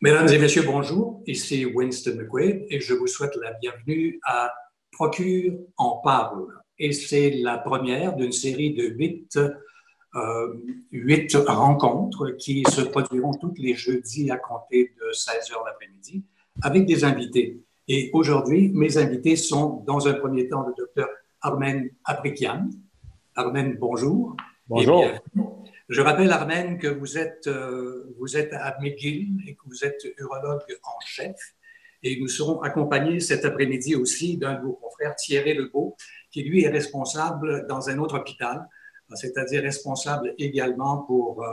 Mesdames et messieurs, bonjour. Ici Winston McQuaid et je vous souhaite la bienvenue à Procure en parle. Et c'est la première d'une série de huit rencontres qui se produiront tous les jeudis à compter de 16 heures l'après-midi avec des invités. Et aujourd'hui, mes invités sont, dans un premier temps, le docteur Armen Aprikian. Armen, bonjour et Bonjour. bienvenue. Je rappelle, Armen, que vous êtes à McGill et que vous êtes urologue en chef. Et nous serons accompagnés cet après-midi aussi d'un de vos confrères, Thierry Lebeau, qui lui est responsable dans un autre hôpital, c'est-à-dire responsable également pour,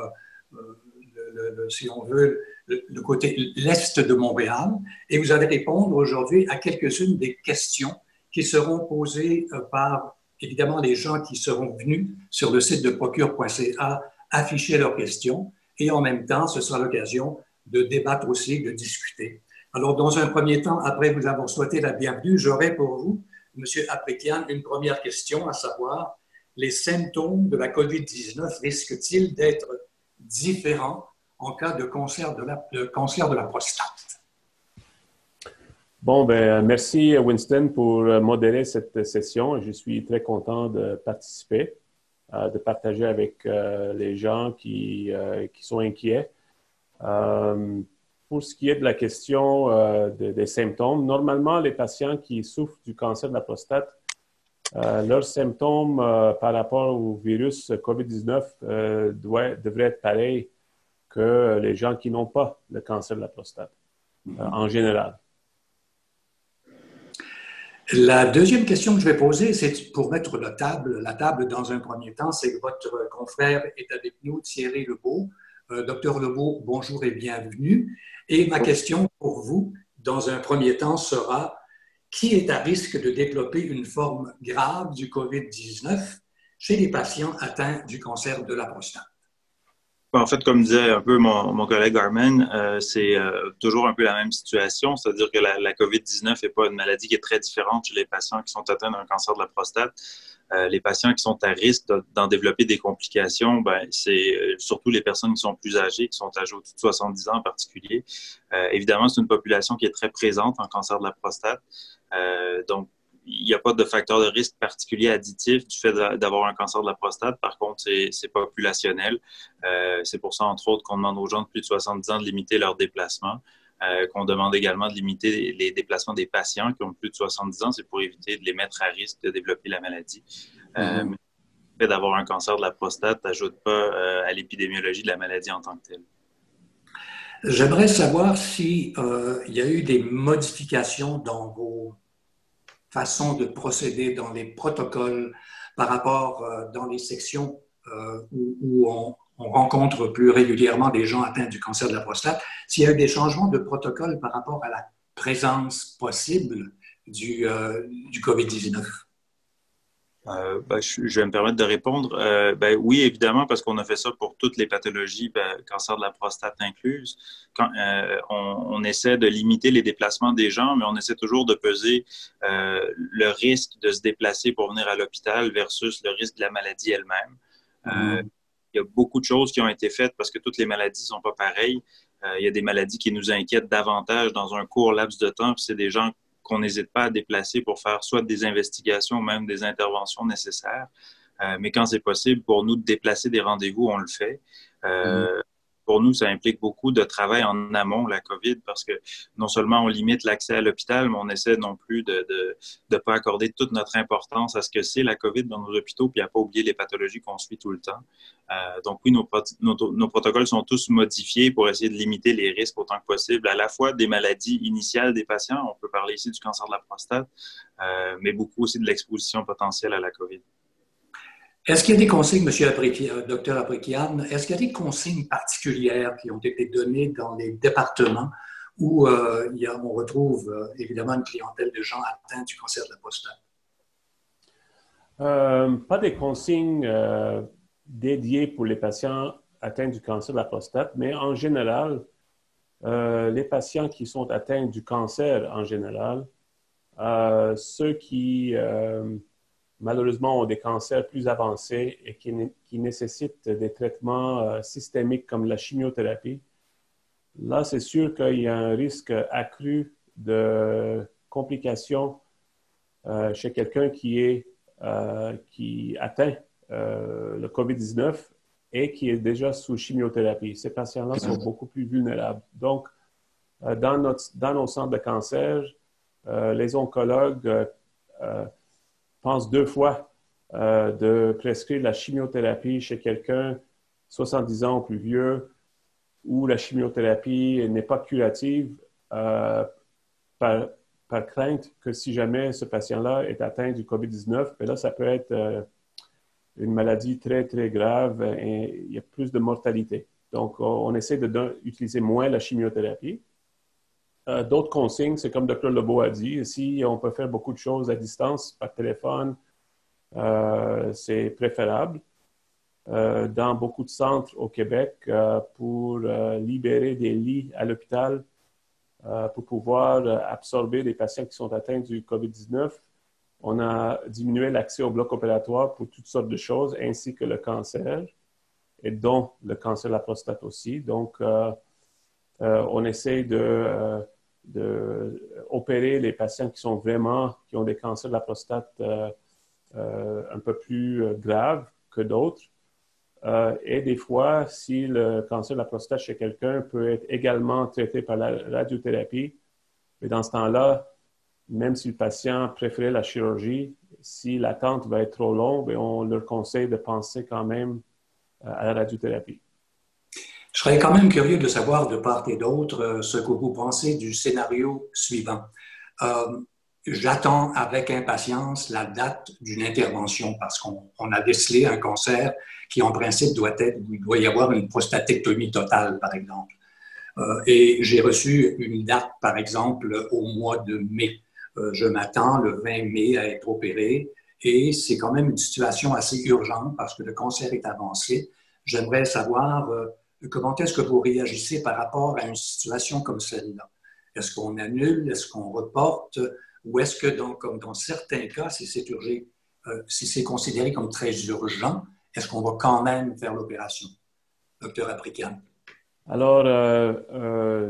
si on veut, le côté l'est de Montréal. Et vous allez répondre aujourd'hui à quelques-unes des questions qui seront posées par, évidemment, les gens qui seront venus sur le site de procure.ca afficher leurs questions et en même temps, ce sera l'occasion de débattre aussi, de discuter. Alors, dans un premier temps, après vous avoir souhaité la bienvenue, j'aurai pour vous, M. Aprikian, une première question, à savoir, les symptômes de la COVID-19 risquent-ils d'être différents en cas de cancer de la prostate? Bon, merci Winston pour modérer cette session. Je suis très content de participer, de partager avec les gens qui sont inquiets. Pour ce qui est de la question des symptômes, normalement, les patients qui souffrent du cancer de la prostate, leurs symptômes par rapport au virus COVID-19 devraient être pareils que les gens qui n'ont pas le cancer de la prostate, en général. La deuxième question que je vais poser, c'est pour mettre la table dans un premier temps, c'est que votre confrère est avec nous, Thierry Lebeau. Docteur Lebeau, bonjour et bienvenue. Et ma question pour vous, dans un premier temps, sera qui est à risque de développer une forme grave du COVID-19 chez les patients atteints du cancer de la prostate? En fait, comme disait un peu mon collègue Armen, c'est toujours un peu la même situation, c'est-à-dire que la COVID-19 n'est pas une maladie qui est très différente chez les patients qui sont atteints d'un cancer de la prostate. Les patients qui sont à risque d'en développer des complications, c'est surtout les personnes qui sont plus âgées, qui sont âgées au-dessus de 70 ans en particulier. Évidemment, c'est une population qui est très présente en cancer de la prostate. Donc, il n'y a pas de facteur de risque particulier additif du fait d'avoir un cancer de la prostate. Par contre, c'est populationnel. C'est pour ça, entre autres, qu'on demande aux gens de plus de 70 ans de limiter leurs déplacements. Qu'on demande également de limiter les déplacements des patients qui ont plus de 70 ans. C'est pour éviter de les mettre à risque de développer la maladie. Mais le fait d'avoir un cancer de la prostate n'ajoute pas à l'épidémiologie de la maladie en tant que telle. J'aimerais savoir s'il y a eu des modifications dans vos façon de procéder dans les protocoles par rapport dans les sections où on rencontre plus régulièrement des gens atteints du cancer de la prostate, s'il y a eu des changements de protocole par rapport à la présence possible du COVID-19. Je vais me permettre de répondre. Oui, évidemment, parce qu'on a fait ça pour toutes les pathologies, cancer de la prostate incluse. On essaie de limiter les déplacements des gens, mais on essaie toujours de peser le risque de se déplacer pour venir à l'hôpital versus le risque de la maladie elle-même. Il y a beaucoup de choses qui ont été faites parce que toutes les maladies ne sont pas pareilles. Il y a des maladies qui nous inquiètent davantage dans un court laps de temps, puis c'est des gens qu'on n'hésite pas à déplacer pour faire soit des investigations ou même des interventions nécessaires. Mais quand c'est possible pour nous de déplacer des rendez-vous, on le fait. Pour nous, ça implique beaucoup de travail en amont, la COVID, parce que non seulement on limite l'accès à l'hôpital, mais on essaie non plus de pas accorder toute notre importance à ce que c'est la COVID dans nos hôpitaux, puis à pas oublier les pathologies qu'on suit tout le temps. Donc oui, nos protocoles sont tous modifiés pour essayer de limiter les risques autant que possible, à la fois des maladies initiales des patients, on peut parler ici du cancer de la prostate, mais beaucoup aussi de l'exposition potentielle à la COVID. Est-ce qu'il y a des consignes, Dr. Aprikian, est-ce qu'il y a des consignes particulières qui ont été données dans les départements où on retrouve évidemment une clientèle de gens atteints du cancer de la prostate? Pas des consignes dédiées pour les patients atteints du cancer de la prostate, mais en général, les patients qui sont atteints du cancer en général, ceux qui malheureusement ont des cancers plus avancés et qui nécessitent des traitements systémiques comme la chimiothérapie, là, c'est sûr qu'il y a un risque accru de complications chez quelqu'un qui atteint le COVID-19 et qui est déjà sous chimiothérapie. Ces patients-là sont beaucoup plus vulnérables. Donc, dans nos centres de cancer, les oncologues pensent 2 fois de prescrire la chimiothérapie chez quelqu'un 70 ans ou plus vieux où la chimiothérapie n'est pas curative par crainte que si jamais ce patient-là est atteint du COVID-19, là, ça peut être une maladie très, très grave et il y a plus de mortalité. Donc, on essaie d'utiliser moins la chimiothérapie. D'autres consignes, c'est comme Dr. Lebeau a dit, si on peut faire beaucoup de choses à distance, par téléphone, c'est préférable. Dans beaucoup de centres au Québec, pour libérer des lits à l'hôpital, pour pouvoir absorber des patients qui sont atteints du COVID-19, on a diminué l'accès au bloc opératoire pour toutes sortes de choses, ainsi que le cancer, et dont le cancer de la prostate aussi. Donc, on essaie d'opérer les patients qui ont des cancers de la prostate un peu plus graves que d'autres. Et des fois, si le cancer de la prostate chez quelqu'un peut être également traité par la radiothérapie, mais dans ce temps-là, même si le patient préférait la chirurgie, si l'attente va être trop longue, on leur conseille de penser quand même à la radiothérapie. Je serais quand même curieux de savoir de part et d'autre ce que vous pensez du scénario suivant. J'attends avec impatience la date d'une intervention parce qu'on a décelé un cancer qui, en principe, il doit y avoir une prostatectomie totale, par exemple. Et j'ai reçu une date, par exemple, au mois de mai. Je m'attends le 20 mai à être opéré et c'est quand même une situation assez urgente parce que le cancer est avancé. J'aimerais savoir comment est-ce que vous réagissez par rapport à une situation comme celle-là. Est-ce qu'on annule, est-ce qu'on reporte ou est-ce que, comme dans certains cas, si c'est considéré comme très urgent, est-ce qu'on va quand même faire l'opération? Docteur Aprican. Alors,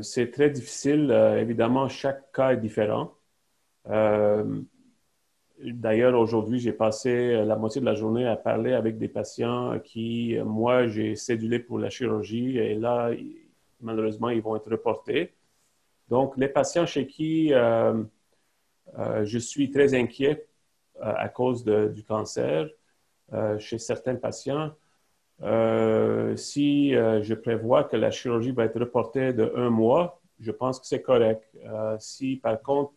c'est très difficile. Évidemment, chaque cas est différent. D'ailleurs, aujourd'hui, j'ai passé la moitié de la journée à parler avec des patients qui, moi, j'ai cédulé pour la chirurgie et là, malheureusement, ils vont être reportés. Donc, les patients chez qui je suis très inquiet à cause du cancer, chez certains patients, si je prévois que la chirurgie va être reportée de 1 mois, je pense que c'est correct. Si, par contre,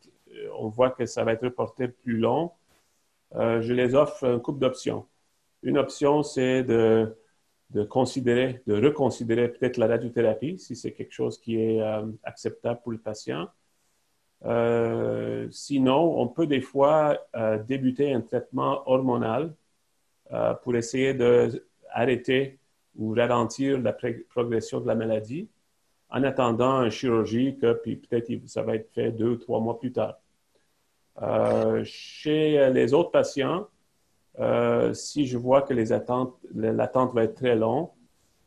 on voit que ça va être reporté plus long, je les offre un couple d'options. Une option, c'est de reconsidérer peut-être la radiothérapie, si c'est quelque chose qui est acceptable pour le patient. Sinon, on peut des fois débuter un traitement hormonal pour essayer d'arrêter ou ralentir la progression de la maladie en attendant une chirurgie puis peut-être ça va être fait 2 ou 3 mois plus tard. Chez les autres patients, si je vois que l'attente va être très longue,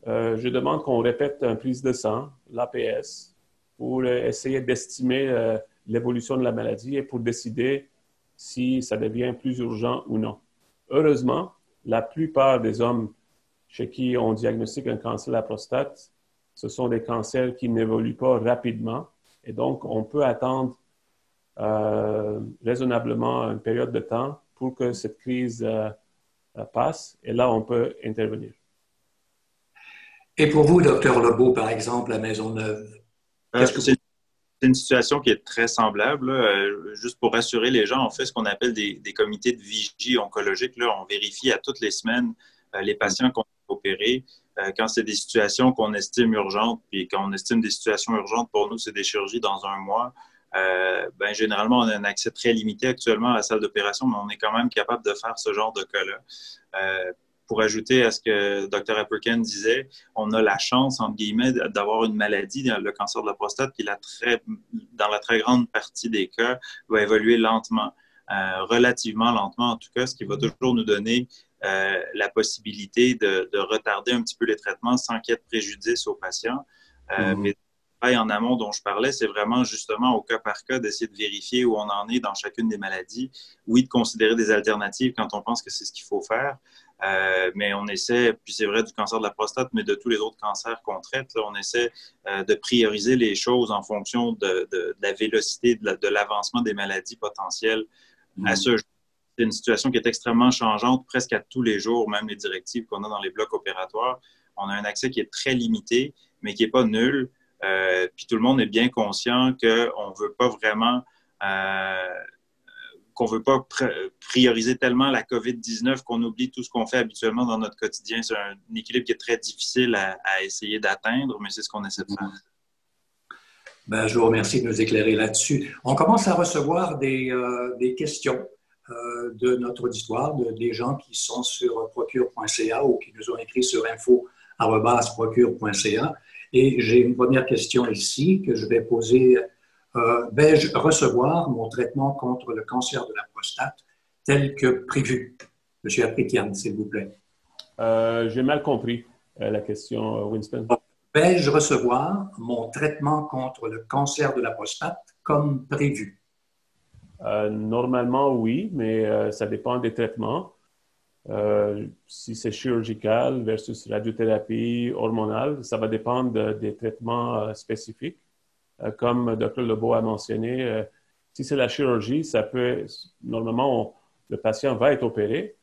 je demande qu'on répète une prise de sang, l'APS, pour essayer d'estimer l'évolution de la maladie et pour décider si ça devient plus urgent ou non. Heureusement, la plupart des hommes chez qui on diagnostique un cancer de la prostate, ce sont des cancers qui n'évoluent pas rapidement et donc on peut attendre raisonnablement une période de temps pour que cette crise passe et là on peut intervenir. Et pour vous, Dr. Lebeau, par exemple, à Maisonneuve, c'est une situation qui est très semblable. Juste pour rassurer les gens, on fait ce qu'on appelle des comités de vigie oncologique. Là, on vérifie à toutes les semaines les patients qu'on a opérés. Quand c'est des situations qu'on estime urgentes, puis quand on estime des situations urgentes, pour nous, c'est des chirurgies dans 1 mois. Généralement, on a un accès très limité actuellement à la salle d'opération, mais on est quand même capable de faire ce genre de cas-là. Pour ajouter à ce que Dr. Aprican disait, on a la chance, entre guillemets, d'avoir une maladie, le cancer de la prostate, qui, dans la très grande partie des cas, va évoluer lentement, relativement lentement en tout cas, ce qui va toujours nous donner la possibilité de retarder un petit peu les traitements sans qu'il y ait de préjudice aux patients. Mais travail en amont dont je parlais, c'est vraiment justement au cas par cas d'essayer de vérifier où on en est dans chacune des maladies. Oui, de considérer des alternatives quand on pense que c'est ce qu'il faut faire. Mais on essaie, puis c'est vrai du cancer de la prostate, mais de tous les autres cancers qu'on traite, là, on essaie de prioriser les choses en fonction de la vélocité, de l'avancement des maladies potentielles. À ce jour, c'est une situation qui est extrêmement changeante presque à tous les jours, même les directives qu'on a dans les blocs opératoires. On a un accès qui est très limité, mais qui n'est pas nul. Puis tout le monde est bien conscient qu'on ne veut pas vraiment qu'on ne veut pas prioriser tellement la COVID-19 qu'on oublie tout ce qu'on fait habituellement dans notre quotidien. C'est un équilibre qui est très difficile à essayer d'atteindre, mais c'est ce qu'on essaie de faire. Ben, je vous remercie de nous éclairer là-dessus. On commence à recevoir des questions de notre auditoire, des gens qui sont sur procure.ca ou qui nous ont écrit sur info@procure.ca. Et j'ai une première question ici que je vais poser. Vais-je recevoir mon traitement contre le cancer de la prostate tel que prévu? Monsieur Aprikian, s'il vous plaît. J'ai mal compris la question, Winston. Vais-je recevoir mon traitement contre le cancer de la prostate comme prévu? Normalement, oui, mais ça dépend des traitements. Si c'est chirurgical versus radiothérapie hormonale, ça va dépendre des traitements spécifiques. Comme Dr. Lebeau a mentionné, si c'est la chirurgie, normalement, le patient va être opéré,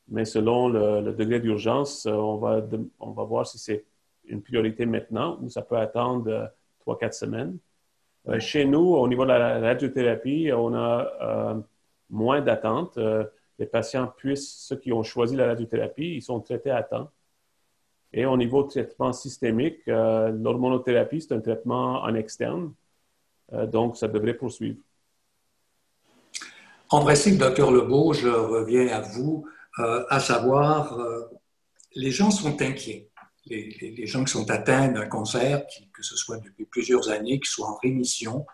mais selon le degré d'urgence, on va voir si c'est une priorité maintenant ou ça peut attendre 3-4 semaines. Chez nous, au niveau de la radiothérapie, on a moins d'attente. Les patients ceux qui ont choisi la radiothérapie, ils sont traités à temps. Et au niveau de traitement systémique, l'hormonothérapie, c'est un traitement en externe. Donc, ça devrait poursuivre. En principe, Dr. Lebeau, je reviens à vous, à savoir, les gens sont inquiets. Les gens qui sont atteints d'un cancer, que ce soit depuis plusieurs années, qui soient en rémission,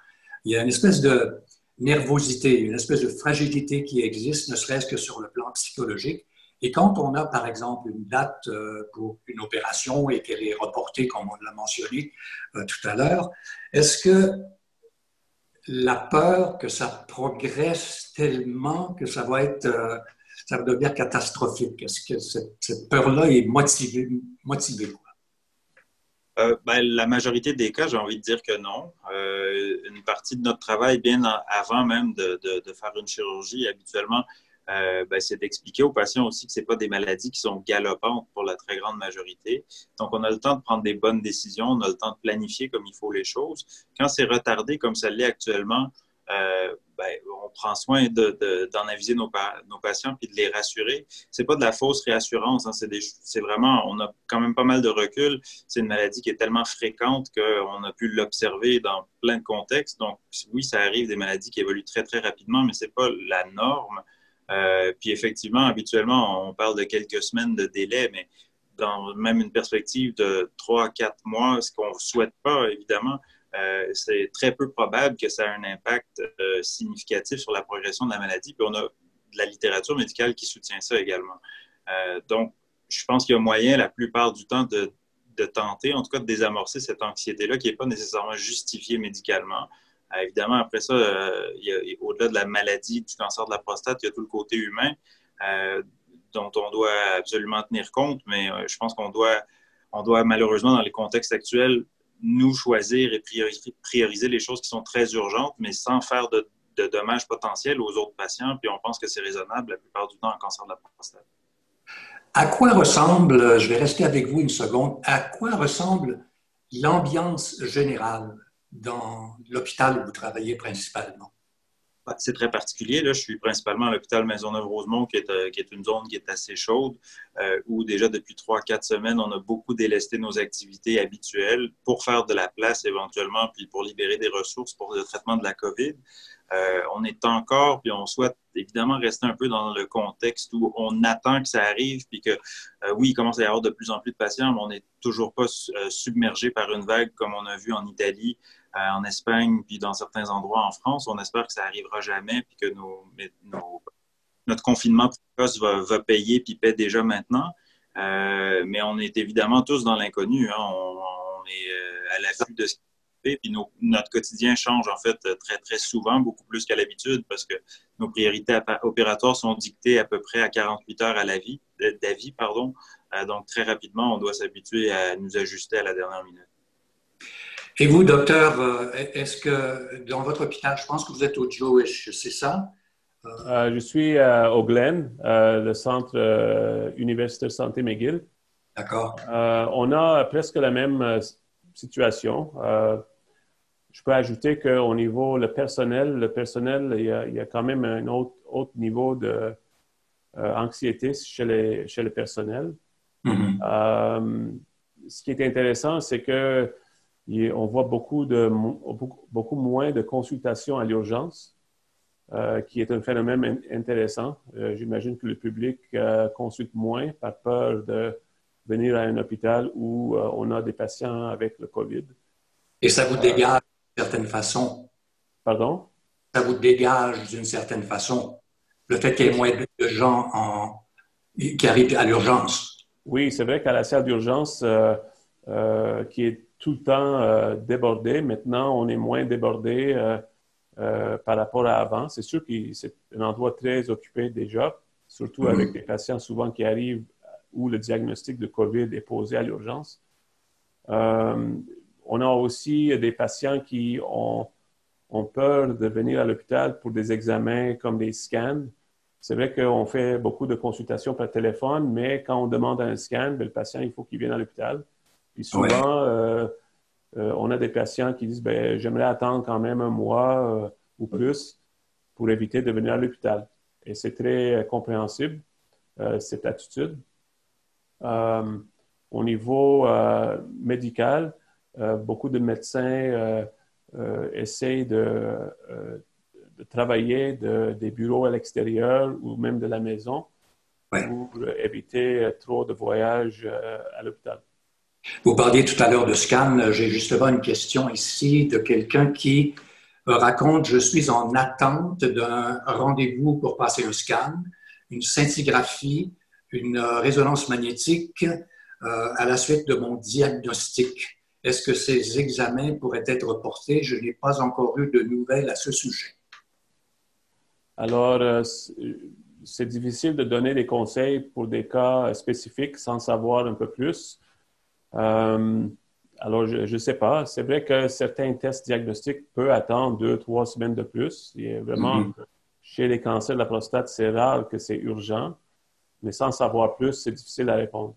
il y a une espèce de nervosité, une espèce de fragilité qui existe, ne serait-ce que sur le plan psychologique. Et quand on a, par exemple, une date pour une opération et qu'elle est reportée, comme on l'a mentionné tout à l'heure, est-ce que la peur que ça progresse tellement que ça va devenir catastrophique? Est-ce que cette peur-là est motivée quoi? La majorité des cas, j'ai envie de dire que non. Une partie de notre travail, bien avant même de faire une chirurgie, habituellement, c'est d'expliquer aux patients aussi que ce n'est pas des maladies qui sont galopantes pour la très grande majorité. Donc, on a le temps de prendre des bonnes décisions, on a le temps de planifier comme il faut les choses. Quand c'est retardé comme ça l'est actuellement, on prend soin d'en aviser nos patients puis de les rassurer. C'est pas de la fausse réassurance, hein, c'est vraiment, on a quand même pas mal de recul. C'est une maladie qui est tellement fréquente qu'on a pu l'observer dans plein de contextes. Donc, oui, ça arrive des maladies qui évoluent très, très rapidement, mais c'est pas la norme. Puis effectivement, habituellement, on parle de quelques semaines de délai, mais dans même une perspective de 3 à 4 mois, ce qu'on ne souhaite pas, évidemment, c'est très peu probable que ça ait un impact significatif sur la progression de la maladie. Puis on a de la littérature médicale qui soutient ça également. Donc, je pense qu'il y a moyen, la plupart du temps, de tenter, en tout cas, de désamorcer cette anxiété-là qui n'est pas nécessairement justifiée médicalement. Évidemment, après ça, au-delà de la maladie du cancer de la prostate, il y a tout le côté humain dont on doit absolument tenir compte, mais je pense qu'on doit malheureusement, dans les contextes actuels, nous choisir et prioriser les choses qui sont très urgentes, mais sans faire de dommages potentiels aux autres patients. Puis on pense que c'est raisonnable la plupart du temps en cancer de la prostate. À quoi ressemble, je vais rester avec vous une seconde, à quoi ressemble l'ambiance générale dans l'hôpital où vous travaillez principalement? C'est très particulier. Là, je suis principalement à l'hôpital Maisonneuve-Rosemont, qui est une zone qui est assez chaude, où déjà depuis 3-4 semaines, on a beaucoup délesté nos activités habituelles pour faire de la place éventuellement, puis pour libérer des ressources pour le traitement de la COVID. On est encore, puis on souhaite évidemment rester un peu dans le contexte où on attend que ça arrive, puis que oui, il commence à y avoir de plus en plus de patients, mais on n'est toujours pas submergé par une vague comme on a vu en Italie, en Espagne, puis dans certains endroits en France. On espère que ça n'arrivera jamais, puis que notre confinement précoce va payer, puis paie déjà maintenant. Mais on est évidemment tous dans l'inconnu. Hein. On est à l'affût de ce qui occupés. Puis notre quotidien change en fait très, très souvent, beaucoup plus qu'à l'habitude, parce que nos priorités opératoires sont dictées à peu près à 48 heures d'avis, pardon. Donc, très rapidement, on doit s'habituer à nous ajuster à la dernière minute. Et vous, docteur, est-ce que dans votre hôpital, je pense que vous êtes au Jewish, c'est ça? Je suis au Glen, le centre universitaire santé McGill. D'accord. On a presque la même situation. Je peux ajouter qu'au niveau le personnel, il y a quand même un autre niveau de anxiété chez le personnel. Mm-hmm. Ce qui est intéressant, c'est que on voit beaucoup moins de consultations à l'urgence, qui est un phénomène intéressant. J'imagine que le public consulte moins par peur de venir à un hôpital où on a des patients avec le COVID. Et ça vous dégage d'une certaine façon? Pardon? Ça vous dégage d'une certaine façon, le fait qu'il y ait moins de gens qui arrivent à l'urgence? Oui, c'est vrai qu'à la salle d'urgence, qui est tout le temps débordée, maintenant, on est moins débordé par rapport à avant. C'est sûr que c'est un endroit très occupé déjà, surtout avec des patients souvent qui arrivent où le diagnostic de COVID est posé à l'urgence. On a aussi des patients qui ont peur de venir à l'hôpital pour des examens comme des scans. C'est vrai qu'on fait beaucoup de consultations par téléphone, mais quand on demande un scan, bien, le patient, il faut qu'il vienne à l'hôpital. Puis souvent, on a des patients qui disent « j'aimerais attendre quand même un mois ou plus pour éviter de venir à l'hôpital ». Et c'est très compréhensible, cette attitude. Au niveau médical, beaucoup de médecins essayent de travailler des bureaux à l'extérieur ou même de la maison pour éviter trop de voyages à l'hôpital. Vous parliez tout à l'heure de scan. J'ai justement une question ici de quelqu'un qui raconte « Je suis en attente d'un rendez-vous pour passer un scan, une scintigraphie, une résonance magnétique à la suite de mon diagnostic. Est-ce que ces examens pourraient être reportés? Je n'ai pas encore eu de nouvelles à ce sujet. » Alors, c'est difficile de donner des conseils pour des cas spécifiques sans savoir un peu plus. Alors, je ne sais pas. C'est vrai que certains tests diagnostiques peuvent attendre 2-3 semaines de plus. Il y a vraiment, chez les cancers de la prostate, c'est rare que c'est urgent. Mais sans savoir plus, c'est difficile à répondre.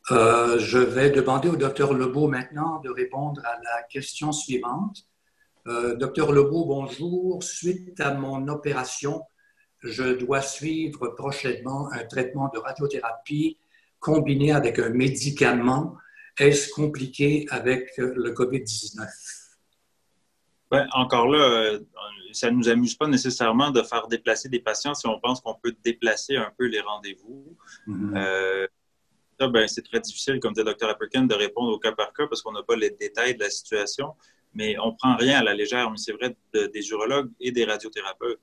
Je vais demander au Dr Lebeau maintenant de répondre à la question suivante. Dr Lebeau, bonjour. Suite à mon opération, je dois suivre prochainement un traitement de radiothérapie combiné avec un médicament. Est-ce compliqué avec le COVID-19? Ben, encore là, ça ne nous amuse pas nécessairement de faire déplacer des patients si on pense qu'on peut déplacer un peu les rendez-vous. Ben, c'est très difficile, comme dit le Dr Apperkin, de répondre au cas par cas parce qu'on n'a pas les détails de la situation, mais on ne prend rien à la légère. Mais c'est vrai des urologues et des radiothérapeutes.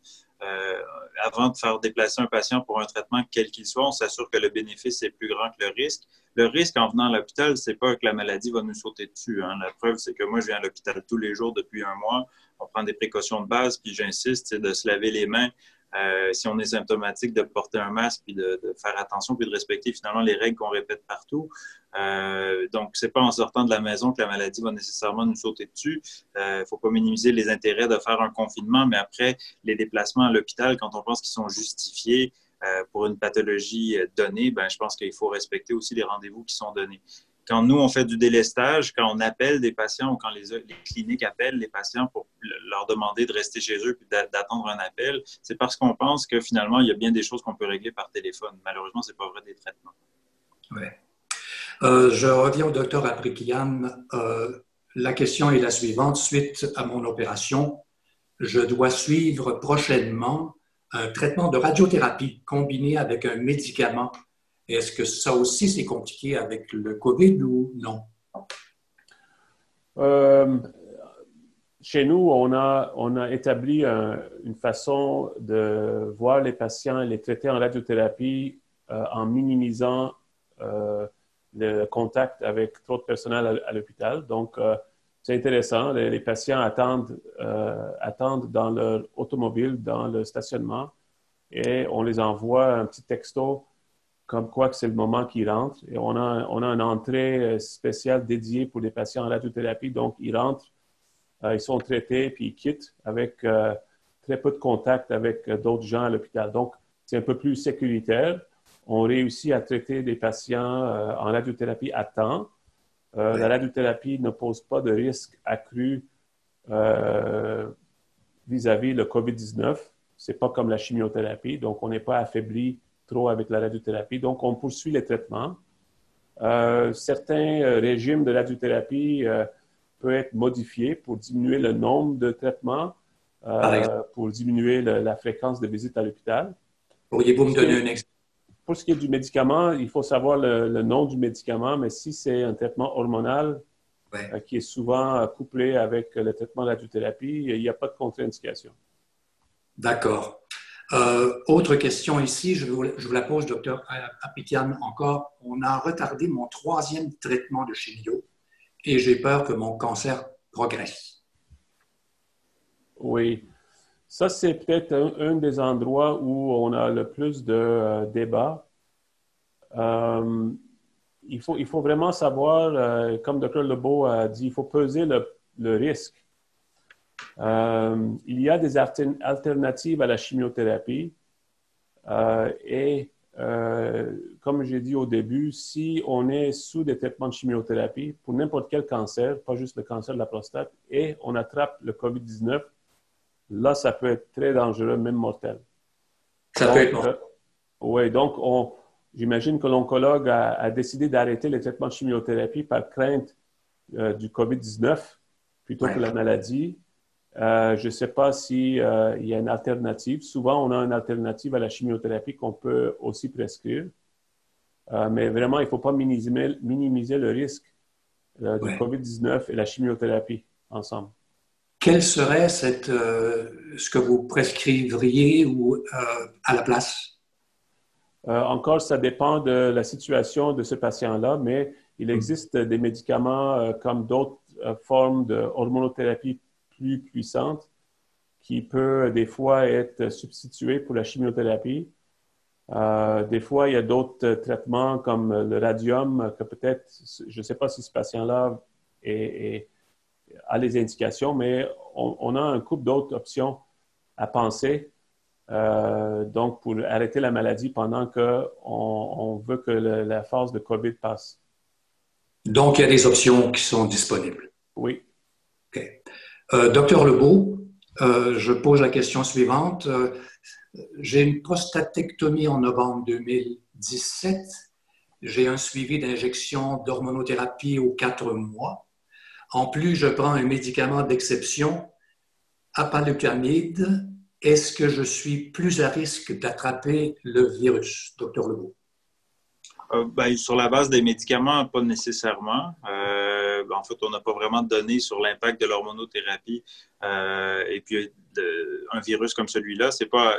Avant de faire déplacer un patient pour un traitement quel qu'il soit, on s'assure que le bénéfice est plus grand que le risque. Le risque en venant à l'hôpital, c'est pas que la maladie va nous sauter dessus. Hein. La preuve, c'est que moi, je viens à l'hôpital tous les jours depuis un mois. On prend des précautions de base, puis j'insiste, c'est de se laver les mains. Si on est symptomatique, de porter un masque, puis de faire attention, puis de respecter finalement les règles qu'on répète partout. Donc, c'est pas en sortant de la maison que la maladie va nécessairement nous sauter dessus. Faut pas minimiser les intérêts de faire un confinement, mais après, les déplacements à l'hôpital, quand on pense qu'ils sont justifiés pour une pathologie donnée, ben, je pense qu'il faut respecter aussi les rendez-vous qui sont donnés. Quand nous, on fait du délestage, quand on appelle des patients ou quand les cliniques appellent les patients pour leur demander de rester chez eux et d'attendre un appel, c'est parce qu'on pense que finalement, il y a bien des choses qu'on peut régler par téléphone. Malheureusement, ce n'est pas vrai des traitements. Oui. Je reviens au docteur Aprikian. La question est la suivante. Suite à mon opération, je dois suivre prochainement un traitement de radiothérapie combiné avec un médicament. Est-ce que ça aussi, c'est compliqué avec le COVID ou non? Chez nous, on a établi une façon de voir les patients et les traiter en radiothérapie en minimisant le contact avec trop de personnel à l'hôpital. Donc, c'est intéressant. Les patients attendent dans leur automobile, dans le stationnement, et on les envoie un petit texto comme quoi que c'est le moment qu'ils rentrent. Et on a une entrée spéciale dédiée pour les patients en radiothérapie. Donc, ils rentrent, ils sont traités, puis ils quittent avec très peu de contact avec d'autres gens à l'hôpital. Donc, c'est un peu plus sécuritaire. On réussit à traiter des patients en radiothérapie à temps. La radiothérapie ne pose pas de risque accru vis-à-vis le COVID-19. Ce n'est pas comme la chimiothérapie, donc on n'est pas affaibli trop avec la radiothérapie. Donc, on poursuit les traitements. Certains régimes de radiothérapie peuvent être modifiés pour diminuer le nombre de traitements, pour diminuer la fréquence de visite à l'hôpital. Pourriez-vous me donner un exemple? Pour ce qui est du médicament, il faut savoir le nom du médicament, mais si c'est un traitement hormonal qui est souvent couplé avec le traitement de radiothérapie, il n'y a pas de contre-indication. D'accord. Autre question ici, je vous la pose, docteur Apitian, encore. On a retardé mon 3e traitement de chimio et j'ai peur que mon cancer progresse. Oui. Ça, c'est peut-être un des endroits où on a le plus de débats. Il faut vraiment savoir, comme Dr. Lebeau a dit, il faut peser le risque. Il y a des alternatives à la chimiothérapie et comme j'ai dit au début, si on est sous des traitements de chimiothérapie pour n'importe quel cancer, pas juste le cancer de la prostate, et on attrape le COVID-19, là, ça peut être très dangereux, même mortel. Ça peut être mortel. Oui, donc j'imagine que l'oncologue a décidé d'arrêter les traitements de chimiothérapie par crainte du COVID-19 plutôt que la maladie. Je ne sais pas s'il y a une alternative. Souvent, on a une alternative à la chimiothérapie qu'on peut aussi prescrire. Mais vraiment, il ne faut pas minimiser le risque du COVID-19 et la chimiothérapie ensemble. Quel serait ce que vous prescriveriez à la place? Encore, ça dépend de la situation de ce patient-là, mais il existe des médicaments comme d'autres formes de hormonothérapie plus puissantes qui peut des fois être substituées pour la chimiothérapie. Des fois, il y a d'autres traitements comme le radium que peut-être, je ne sais pas si ce patient-là a les indications, mais on a un couple d'autres options à penser. Donc, pour arrêter la maladie pendant qu'on veut que la phase de COVID passe. Donc, il y a des options qui sont disponibles. Oui. OK. Docteur Lebeau, je pose la question suivante. J'ai une prostatectomie en novembre 2017. J'ai un suivi d'injection d'hormonothérapie aux 4 mois. En plus, je prends un médicament d'exception, apalutamide. Est-ce que je suis plus à risque d'attraper le virus, Dr. Lebeau? Sur la base des médicaments, pas nécessairement. En fait, on n'a pas vraiment de données sur l'impact de l'hormonothérapie. Et puis, un virus comme celui-là, c'est pas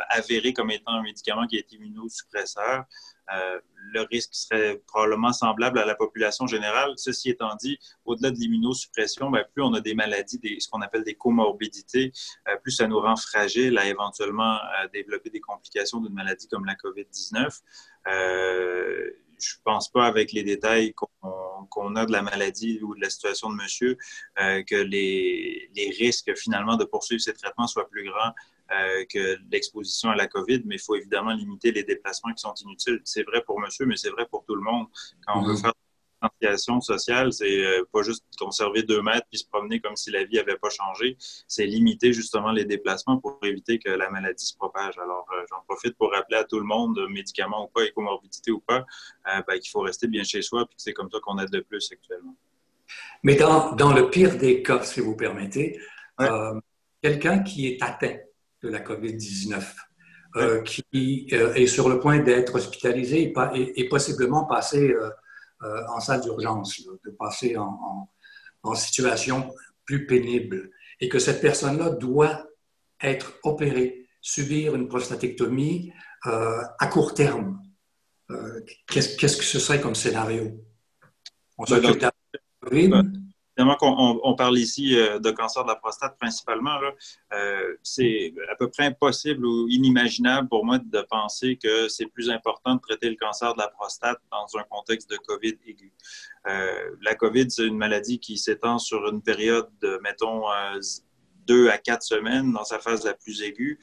avéré comme étant un médicament qui est immunosuppresseur. Le risque serait probablement semblable à la population générale. Ceci étant dit, au-delà de l'immunosuppression, plus on a des maladies, ce qu'on appelle des comorbidités, plus ça nous rend fragiles à éventuellement développer des complications d'une maladie comme la COVID-19. Je ne pense pas, avec les détails qu'on a de la maladie ou de la situation de monsieur, que les risques finalement de poursuivre ces traitements soient plus grands que l'exposition à la COVID, mais il faut évidemment limiter les déplacements qui sont inutiles. C'est vrai pour monsieur, mais c'est vrai pour tout le monde. Quand on veut faire une distanciation sociale, c'est pas juste conserver 2 mètres puis se promener comme si la vie n'avait pas changé. C'est limiter justement les déplacements pour éviter que la maladie se propage. Alors, j'en profite pour rappeler à tout le monde, médicaments ou pas, comorbidité ou pas, qu'il faut rester bien chez soi puis que c'est comme ça qu'on aide le plus actuellement. Mais dans le pire des cas, si vous permettez, quelqu'un qui est atteint de la COVID-19, qui est sur le point d'être hospitalisé et possiblement passer en salle d'urgence, de passer en situation plus pénible, et que cette personne-là doit être opérée, subir une prostatectomie à court terme. Qu'est-ce que ce serait comme scénario? On s'occupe de la COVID? Évidemment qu'on parle ici de cancer de la prostate principalement. C'est à peu près impossible ou inimaginable pour moi de penser que c'est plus important de traiter le cancer de la prostate dans un contexte de COVID aigu. La COVID, c'est une maladie qui s'étend sur une période de, mettons, 2 à 4 semaines dans sa phase la plus aiguë.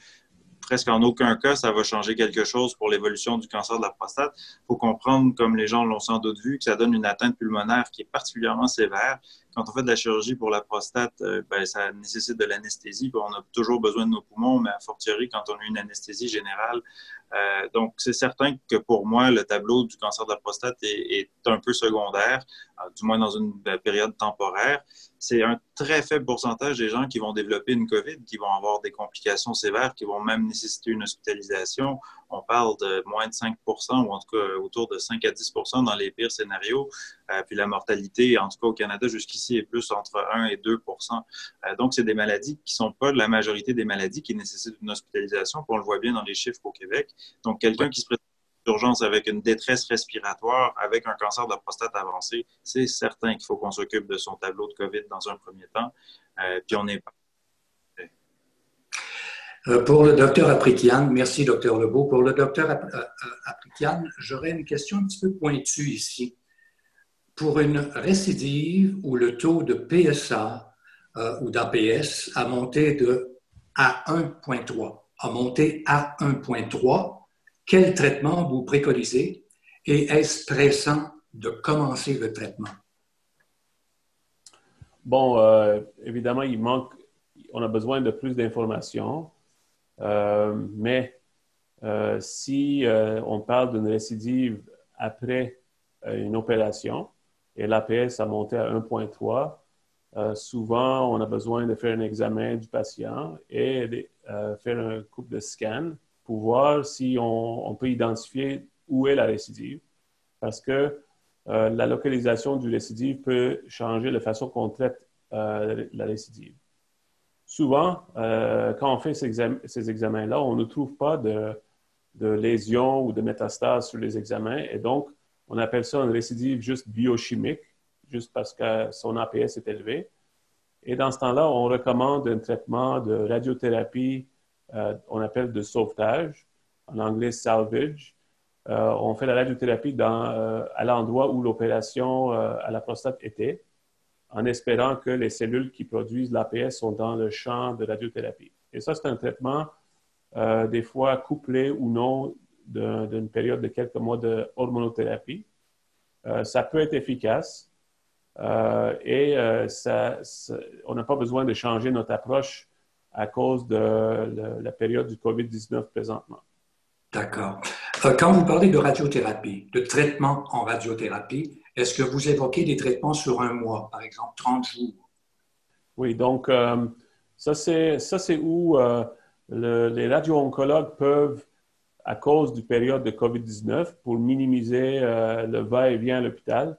Presque en aucun cas, ça va changer quelque chose pour l'évolution du cancer de la prostate. Il faut comprendre, comme les gens l'ont sans doute vu, que ça donne une atteinte pulmonaire qui est particulièrement sévère. Quand on fait de la chirurgie pour la prostate, ça nécessite de l'anesthésie. On a toujours besoin de nos poumons, mais a fortiori quand on a une anesthésie générale. Donc, c'est certain que pour moi, le tableau du cancer de la prostate est un peu secondaire, du moins dans une période temporaire. C'est un très faible pourcentage des gens qui vont développer une COVID, qui vont avoir des complications sévères, qui vont même nécessiter une hospitalisation. On parle de moins de 5 ou en tout cas autour de 5 à 10 dans les pires scénarios. Puis la mortalité, en tout cas au Canada, jusqu'ici, est plus entre 1 et 2 Donc, c'est des maladies qui ne sont pas la majorité des maladies qui nécessitent une hospitalisation. Puis on le voit bien dans les chiffres au Québec. Donc, quelqu'un qui se présente d'urgence avec une détresse respiratoire, avec un cancer de la prostate avancé, c'est certain qu'il faut qu'on s'occupe de son tableau de COVID dans un premier temps. Puis on n'est pas. Pour le docteur Aprikian, merci docteur Lebeau. Pour le docteur Aprikian, j'aurais une question un petit peu pointue ici. Pour une récidive où le taux de PSA ou d'APS a monté à 1,3, quel traitement vous préconisez et est-ce pressant de commencer le traitement? Bon, évidemment, on a besoin de plus d'informations, mais si on parle d'une récidive après une opération et l'APS a monté à 1,3, souvent on a besoin de faire un examen du patient et faire un couple de scans pour voir si on peut identifier où est la récidive, parce que la localisation du récidive peut changer la façon qu'on traite la récidive. Souvent, quand on fait ces examens-là, on ne trouve pas de lésions ou de métastases sur les examens, et donc on appelle ça une récidive juste biochimique, juste parce que son APS est élevé. Et dans ce temps-là, on recommande un traitement de radiothérapie, on appelle de sauvetage, en anglais salvage. On fait la radiothérapie à l'endroit où l'opération à la prostate était, en espérant que les cellules qui produisent l'APS sont dans le champ de radiothérapie. Et ça, c'est un traitement, des fois couplé ou non, d'une période de quelques mois de hormonothérapie. Ça peut être efficace. On n'a pas besoin de changer notre approche à cause de la période du COVID-19 présentement. D'accord. Quand vous parlez de radiothérapie, de traitement en radiothérapie, est-ce que vous évoquez des traitements sur un mois, par exemple 30 jours? Oui, donc ça c'est où les radio-oncologues peuvent, à cause du période de COVID-19, pour minimiser le va-et-vient à l'hôpital,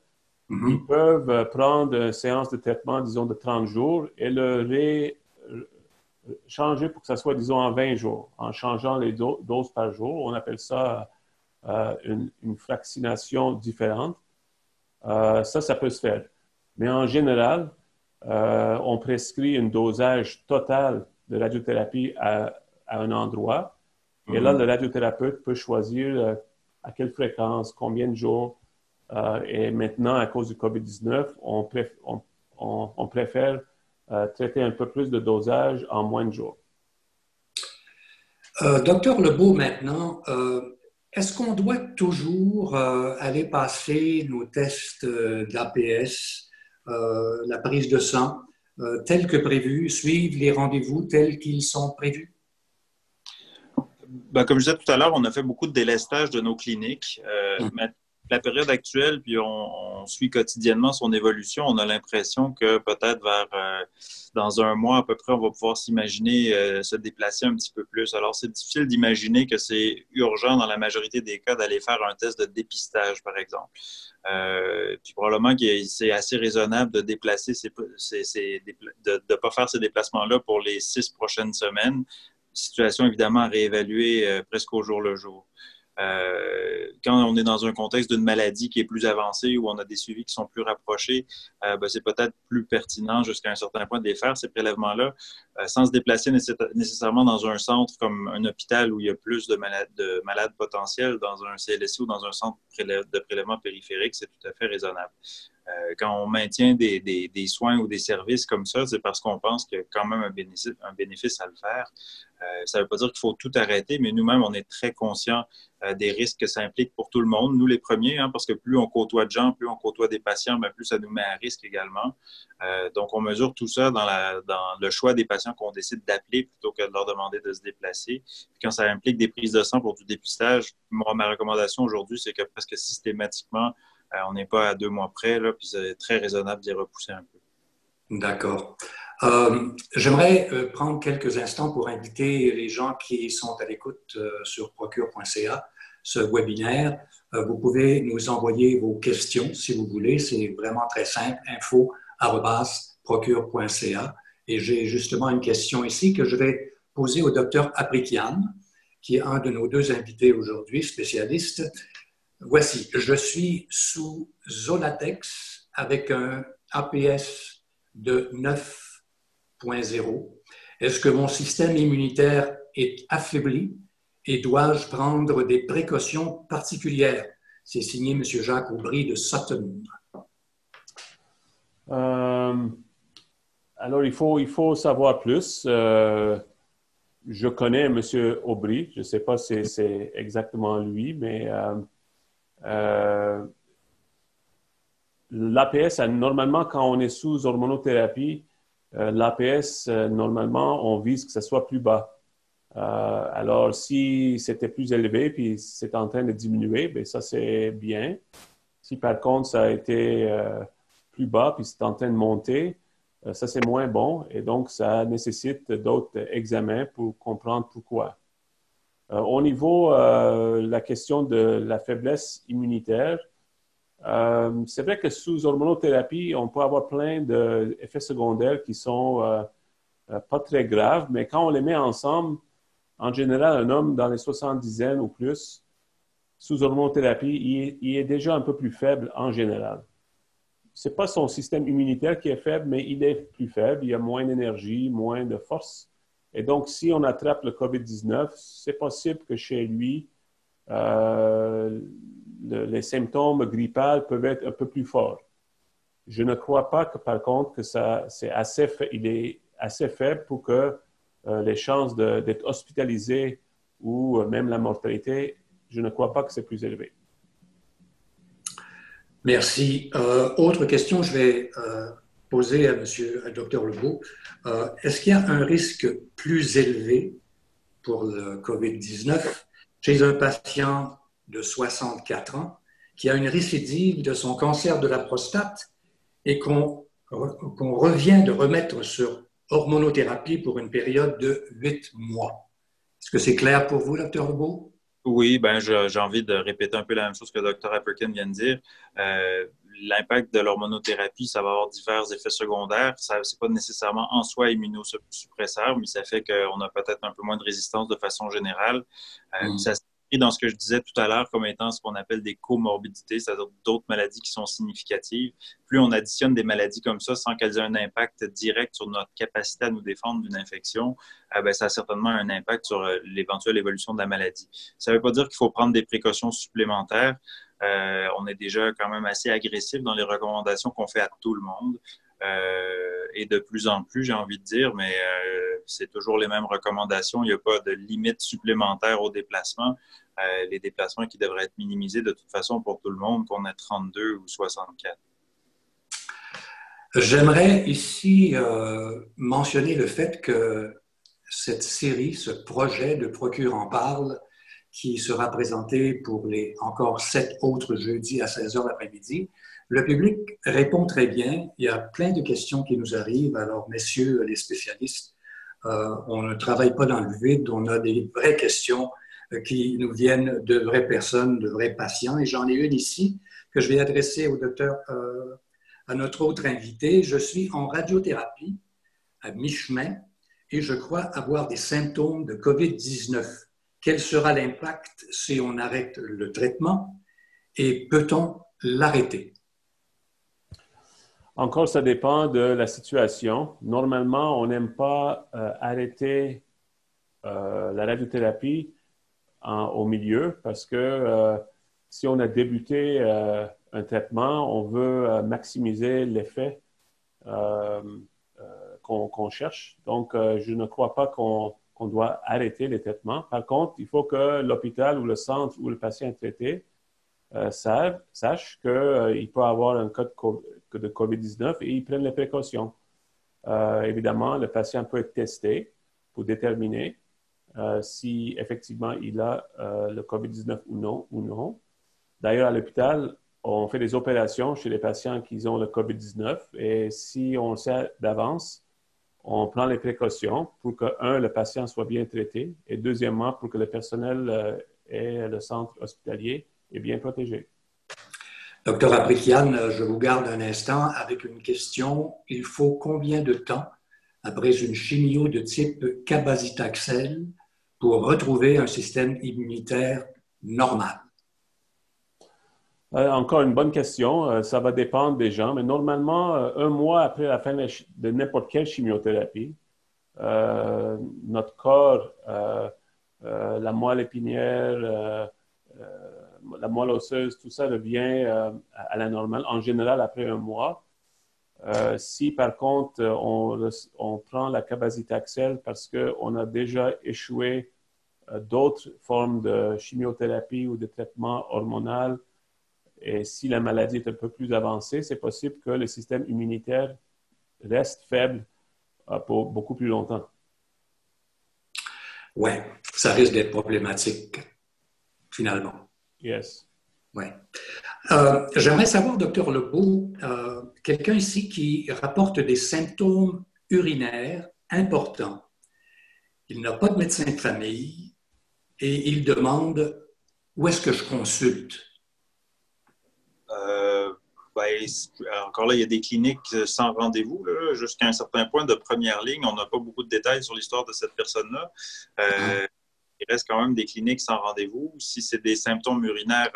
ils peuvent prendre une séance de traitement, disons, de 30 jours et changer pour que ça soit, disons, en 20 jours, en changeant les doses par jour. On appelle ça une fractionation différente. Ça peut se faire. Mais en général, on prescrit un dosage total de radiothérapie à un endroit. Et là, le radiothérapeute peut choisir à quelle fréquence, combien de jours. Et maintenant, à cause du COVID-19, on préfère traiter un peu plus de dosage en moins de jours. Docteur Lebeau, maintenant, est-ce qu'on doit toujours aller passer nos tests d'APS, la prise de sang, tels que prévus, suivre les rendez-vous tels qu'ils sont prévus? Comme je disais tout à l'heure, on a fait beaucoup de délestage de nos cliniques. La période actuelle, puis on suit quotidiennement son évolution, on a l'impression que peut-être dans un mois à peu près, on va pouvoir s'imaginer se déplacer un petit peu plus. Alors, c'est difficile d'imaginer que c'est urgent dans la majorité des cas d'aller faire un test de dépistage, par exemple. Puis probablement que c'est assez raisonnable de déplacer de pas faire ces déplacements-là pour les 6 prochaines semaines. Situation évidemment à réévaluer presque au jour le jour. Quand on est dans un contexte d'une maladie qui est plus avancée, où on a des suivis qui sont plus rapprochés, c'est peut-être plus pertinent jusqu'à un certain point de les faire, ces prélèvements-là, sans se déplacer nécessairement dans un centre comme un hôpital où il y a plus de malades potentiels, dans un CLSC ou dans un centre de prélèvement périphérique, c'est tout à fait raisonnable. Quand on maintient des soins ou des services comme ça, c'est parce qu'on pense qu'il y a quand même un bénéfice à le faire. Ça ne veut pas dire qu'il faut tout arrêter, mais nous-mêmes, on est très conscients des risques que ça implique pour tout le monde. Nous, les premiers, parce que plus on côtoie de gens, plus on côtoie des patients, plus ça nous met à risque également. Donc, on mesure tout ça dans le choix des patients qu'on décide d'appeler plutôt que de leur demander de se déplacer. Puis quand ça implique des prises de sang pour du dépistage, ma recommandation aujourd'hui, c'est que presque systématiquement, on n'est pas à 2 mois près, là, puis c'est très raisonnable d'y repousser un peu. D'accord. J'aimerais prendre quelques instants pour inviter les gens qui sont à l'écoute sur procure.ca, ce webinaire. Vous pouvez nous envoyer vos questions si vous voulez. C'est vraiment très simple, info@procure.ca. Et j'ai justement une question ici que je vais poser au docteur Aprikian, qui est un de nos 2 invités aujourd'hui, spécialiste. Voici, je suis sous Zolatex avec un APS de 9.0. Est-ce que mon système immunitaire est affaibli et dois-je prendre des précautions particulières? C'est signé M. Jacques Aubry de Sutton. Alors, il faut savoir plus. Je connais M. Aubry. Je ne sais pas si c'est exactement lui, mais l'APS, normalement, quand on est sous hormonothérapie, l'APS, normalement, on vise que ce soit plus bas. Alors, si c'était plus élevé puis c'est en train de diminuer, bien, ça, c'est bien. Si, par contre, ça a été plus bas puis c'est en train de monter, ça, c'est moins bon. Et donc, ça nécessite d'autres examens pour comprendre pourquoi. Au niveau de la question de la faiblesse immunitaire, c'est vrai que sous hormonothérapie, on peut avoir plein d'effets secondaires qui sont pas très graves, mais quand on les met ensemble, en général, un homme dans les 70 ou plus, sous hormonothérapie, il est déjà un peu plus faible en général. Ce n'est pas son système immunitaire qui est faible, mais il est plus faible, il a moins d'énergie, moins de force. Et donc, si on attrape le COVID-19, c'est possible que chez lui, les symptômes grippaux peuvent être un peu plus forts. Je ne crois pas que, par contre, que il est assez faible pour que les chances d'être hospitalisé ou même la mortalité, je ne crois pas que c'est plus élevé. Merci. Autre question, je vais poser à Dr. Lebeau. Est-ce qu'il y a un risque plus élevé pour le COVID-19 chez un patient de 64 ans qui a une récidive de son cancer de la prostate et qu'on revient de remettre sur hormonothérapie pour une période de 8 mois? Est-ce que c'est clair pour vous, Dr. Lebeau? Oui, j'ai envie de répéter un peu la même chose que le Dr. Aprikian vient de dire. L'impact de l'hormonothérapie, ça va avoir divers effets secondaires. Ce n'est pas nécessairement en soi immunosuppresseur, mais ça fait qu'on a peut-être un peu moins de résistance de façon générale. Ça s'inscrit dans ce que je disais tout à l'heure comme étant ce qu'on appelle des comorbidités, c'est-à-dire d'autres maladies qui sont significatives. Plus on additionne des maladies comme ça sans qu'elles aient un impact direct sur notre capacité à nous défendre d'une infection, ça a certainement un impact sur l'éventuelle évolution de la maladie. Ça ne veut pas dire qu'il faut prendre des précautions supplémentaires. On est déjà quand même assez agressif dans les recommandations qu'on fait à tout le monde. Et de plus en plus, j'ai envie de dire, mais c'est toujours les mêmes recommandations. Il n'y a pas de limite supplémentaire aux déplacements. Les déplacements qui devraient être minimisés de toute façon pour tout le monde, qu'on ait 32 ou 64. J'aimerais ici mentionner le fait que cette série, ce projet de Procure en parle, qui sera présenté pour les encore 7 autres jeudis à 16h l'après-midi, le public répond très bien. Il y a plein de questions qui nous arrivent. Alors, messieurs les spécialistes, on ne travaille pas dans le vide. On a des vraies questions qui nous viennent de vraies personnes, de vrais patients. Et j'en ai une ici que je vais adresser au docteur, à notre autre invité. Je suis en radiothérapie à mi-chemin et je crois avoir des symptômes de COVID-19. Quel sera l'impact si on arrête le traitement et peut-on l'arrêter? Encore, ça dépend de la situation. Normalement, on n'aime pas arrêter la radiothérapie au milieu parce que si on a débuté un traitement, on veut maximiser l'effet qu'on cherche. Donc, je ne crois pas qu'on doit arrêter les traitements. Par contre, il faut que l'hôpital ou le centre où le patient est traité sache qu'il peut avoir un cas de COVID-19 et ils prennent les précautions. Évidemment, le patient peut être testé pour déterminer si effectivement il a le COVID-19 ou non. D'ailleurs, à l'hôpital, on fait des opérations chez les patients qui ont le COVID-19 et si on le sait d'avance, on prend les précautions pour que, le patient soit bien traité et deuxièmement, pour que le personnel et le centre hospitalier est bien protégé. Docteur Aprikian, je vous garde un instant avec une question. Il faut combien de temps après une chimio de type cabazitaxel pour retrouver un système immunitaire normal? Encore une bonne question. Ça va dépendre des gens, mais normalement, un mois après la fin de n'importe quelle chimiothérapie, notre corps, la moelle épinière, la moelle osseuse, tout ça revient à la normale, en général après un mois. Si par contre, on prend la cabazitaxel parce qu'on a déjà échoué d'autres formes de chimiothérapie ou de traitement hormonal, et si la maladie est un peu plus avancée, c'est possible que le système immunitaire reste faible pour beaucoup plus longtemps. Oui, ça risque d'être problématique, finalement. Yes. Oui. J'aimerais savoir, docteur Lebeau, quelqu'un ici qui rapporte des symptômes urinaires importants. Il n'a pas de médecin de famille et il demande où est-ce que je consulte? Encore là, il y a des cliniques sans rendez-vous, jusqu'à un certain point de première ligne. On n'a pas beaucoup de détails sur l'histoire de cette personne-là. Il reste quand même des cliniques sans rendez-vous. Si c'est des symptômes urinaires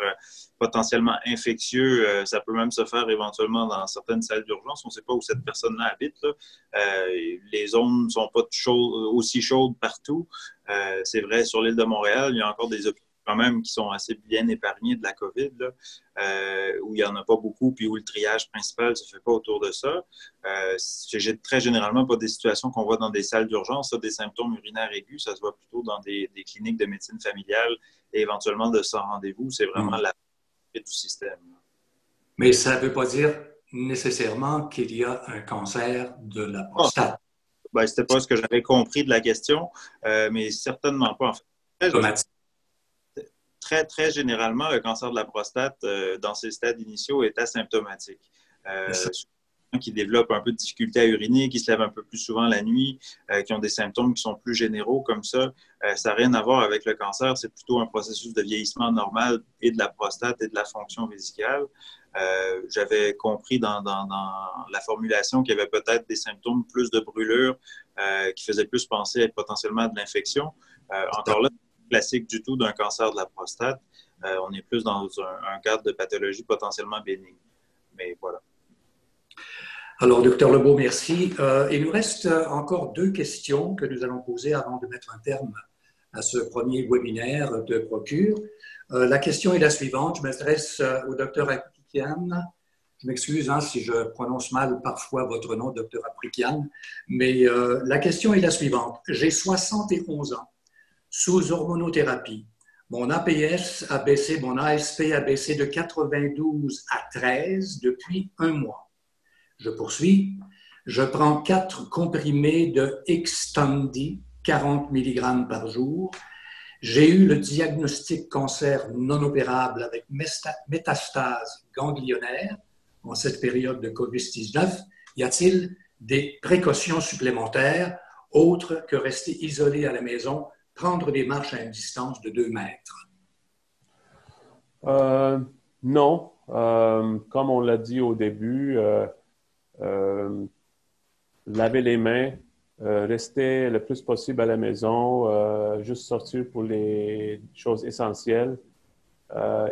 potentiellement infectieux, ça peut même se faire éventuellement dans certaines salles d'urgence. On ne sait pas où cette personne-là habite. Les zones ne sont pas aussi chaudes partout. C'est vrai, sur l'île de Montréal, il y a encore des hôpitaux quand même qui sont assez bien épargnés de la COVID, où il n'y en a pas beaucoup, puis où le triage principal ne se fait pas autour de ça. C'est très généralement pas des situations qu'on voit dans des salles d'urgence. Des symptômes urinaires aigus, ça se voit plutôt dans des cliniques de médecine familiale et éventuellement de sans rendez-vous. C'est vraiment la du système. Mais ça ne veut pas dire nécessairement qu'il y a un cancer de la prostate. C'était pas ce que j'avais compris de la question, mais certainement pas. En fait, très généralement, le cancer de la prostate, dans ses stades initiaux, est asymptomatique. Qui développent un peu de difficulté à uriner, qui se lèvent un peu plus souvent la nuit, qui ont des symptômes qui sont plus généraux comme ça, ça n'a rien à voir avec le cancer. C'est plutôt un processus de vieillissement normal et de la prostate et de la fonction vésicale. J'avais compris dans la formulation qu'il y avait peut-être des symptômes plus de brûlure qui faisaient plus penser à potentiellement à de l'infection. Encore là, classique du tout d'un cancer de la prostate. On est plus dans un cadre de pathologie potentiellement bénigne. Mais voilà. Alors, docteur Lebeau, merci. Il nous reste encore 2 questions que nous allons poser avant de mettre un terme à ce premier webinaire de Procure. La question est la suivante. Je m'adresse au docteur Aprikian. Je m'excuse si je prononce mal parfois votre nom, docteur Aprikian, mais la question est la suivante. J'ai 71 ans, sous hormonothérapie. Mon APS a baissé, mon ASP a baissé de 92 à 13 depuis 1 mois. Je poursuis. Je prends 4 comprimés de Xtandi, 40 mg par jour. J'ai eu le diagnostic cancer non opérable avec métastase ganglionnaire en cette période de COVID-19. Y a-t-il des précautions supplémentaires autres que rester isolé à la maison, prendre des marches à une distance de 2 mètres? Non. Comme on l'a dit au début, laver les mains rester le plus possible à la maison, juste sortir pour les choses essentielles.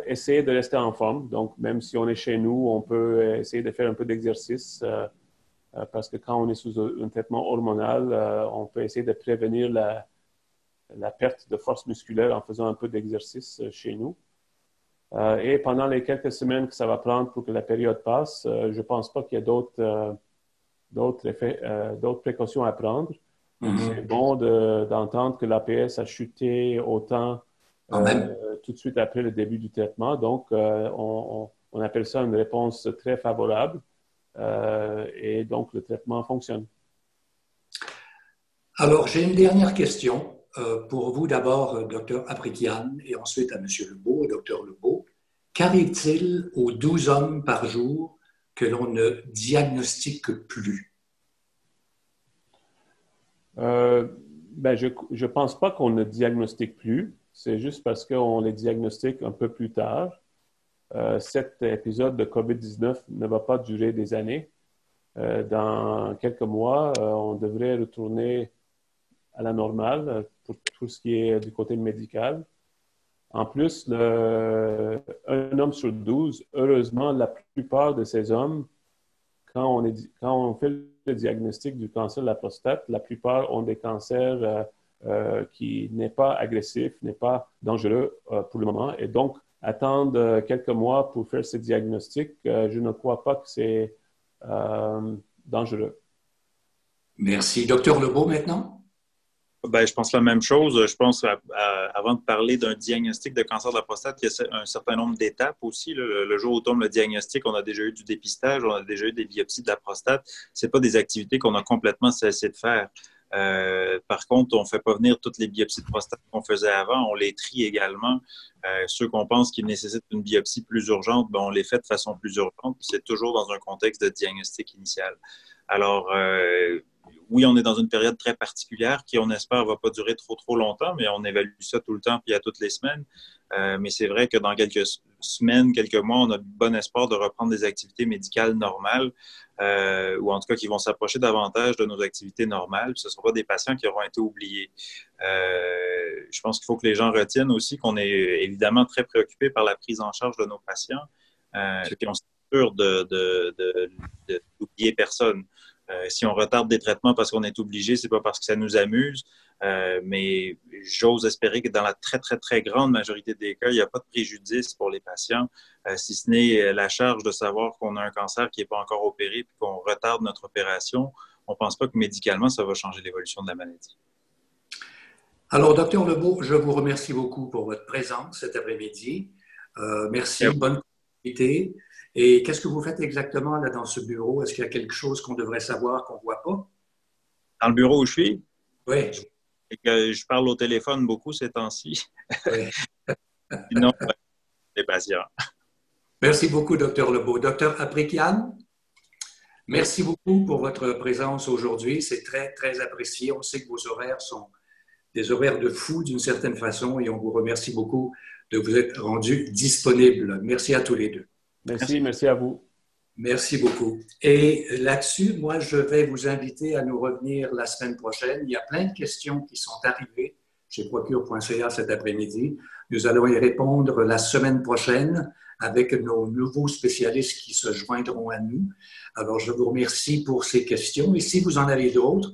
Essayer de rester en forme. Donc, même si on est chez nous, on peut essayer de faire un peu d'exercice parce que quand on est sous un traitement hormonal, on peut essayer de prévenir la perte de force musculaire en faisant un peu d'exercice chez nous. Et pendant les quelques semaines que ça va prendre pour que la période passe, je ne pense pas qu'il y ait d'autres précautions à prendre. C'est bon d'entendre que l'APS a chuté autant tout de suite après le début du traitement. Donc, on appelle ça une réponse très favorable et donc le traitement fonctionne. Alors, j'ai une dernière question pour vous d'abord, Dr Aprikian, et ensuite à M. Lebeau, Dr Lebeau. Qu'arrive-t-il aux 12 hommes par jour que l'on ne diagnostique plus? Je ne pense pas qu'on ne diagnostique plus. C'est juste parce qu'on les diagnostique un peu plus tard. Cet épisode de COVID-19 ne va pas durer des années. Dans quelques mois, on devrait retourner à la normale pour tout ce qui est du côté médical. En plus, un homme sur 12, heureusement, la plupart de ces hommes, quand on fait le diagnostic du cancer de la prostate, la plupart ont des cancers qui n'est pas agressif, n'est pas dangereux pour le moment. Et donc, attendre quelques mois pour faire ce diagnostic, je ne crois pas que c'est dangereux. Merci. Docteur Lebeau, maintenant? Je pense la même chose. Je pense, avant de parler d'un diagnostic de cancer de la prostate, il y a un certain nombre d'étapes aussi. Le jour où tombe le diagnostic, on a déjà eu du dépistage, on a déjà eu des biopsies de la prostate. Ce n'est pas des activités qu'on a complètement cessé de faire. Par contre, on ne fait pas venir toutes les biopsies de prostate qu'on faisait avant. On les trie également. Ceux qu'on pense qu'ils nécessitent une biopsie plus urgente, on les fait de façon plus urgente. C'est toujours dans un contexte de diagnostic initial. Alors, oui, on est dans une période très particulière qui, on espère, ne va pas durer trop longtemps, mais on évalue ça tout le temps puis à toutes les semaines. Mais c'est vrai que dans quelques semaines, quelques mois, on a de bon espoir de reprendre des activités médicales normales ou en tout cas qui vont s'approcher davantage de nos activités normales. Puis ce ne seront pas des patients qui auront été oubliés. Je pense qu'il faut que les gens retiennent aussi qu'on est évidemment très préoccupés par la prise en charge de nos patients et on s'assure d'oublier personne. Si on retarde des traitements parce qu'on est obligé, c'est pas parce que ça nous amuse, mais j'ose espérer que dans la très, très, très grande majorité des cas, il n'y a pas de préjudice pour les patients, si ce n'est la charge de savoir qu'on a un cancer qui n'est pas encore opéré puis qu'on retarde notre opération. On ne pense pas que médicalement, ça va changer l'évolution de la maladie. Alors, Dr Lebeau, je vous remercie beaucoup pour votre présence cet après-midi. Merci, bonne continuité. Et qu'est-ce que vous faites exactement là dans ce bureau? Est-ce qu'il y a quelque chose qu'on devrait savoir qu'on ne voit pas? Dans le bureau où je suis? Oui. Et que je parle au téléphone beaucoup ces temps-ci. Oui. Sinon, les patients. Merci beaucoup, Dr Lebeau. Dr Aprikian, merci beaucoup pour votre présence aujourd'hui. C'est très, très apprécié. On sait que vos horaires sont des horaires de fou d'une certaine façon et on vous remercie beaucoup de vous être rendu disponible. Merci à tous les deux. Merci à vous. Merci beaucoup. Et là-dessus, moi, je vais vous inviter à nous revenir la semaine prochaine. Il y a plein de questions qui sont arrivées chez procure.ca cet après-midi. Nous allons y répondre la semaine prochaine avec nos nouveaux spécialistes qui se joindront à nous. Alors, je vous remercie pour ces questions. Et si vous en avez d'autres,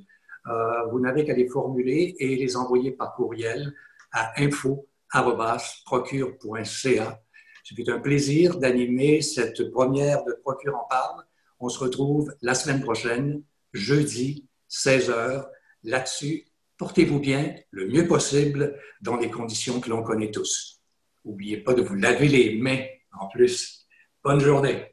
vous n'avez qu'à les formuler et les envoyer par courriel à info@procure.ca. C'est un plaisir d'animer cette première de Procure en parle. On se retrouve la semaine prochaine, jeudi, 16h. Là-dessus, portez-vous bien le mieux possible dans les conditions que l'on connaît tous. N'oubliez pas de vous laver les mains en plus. Bonne journée.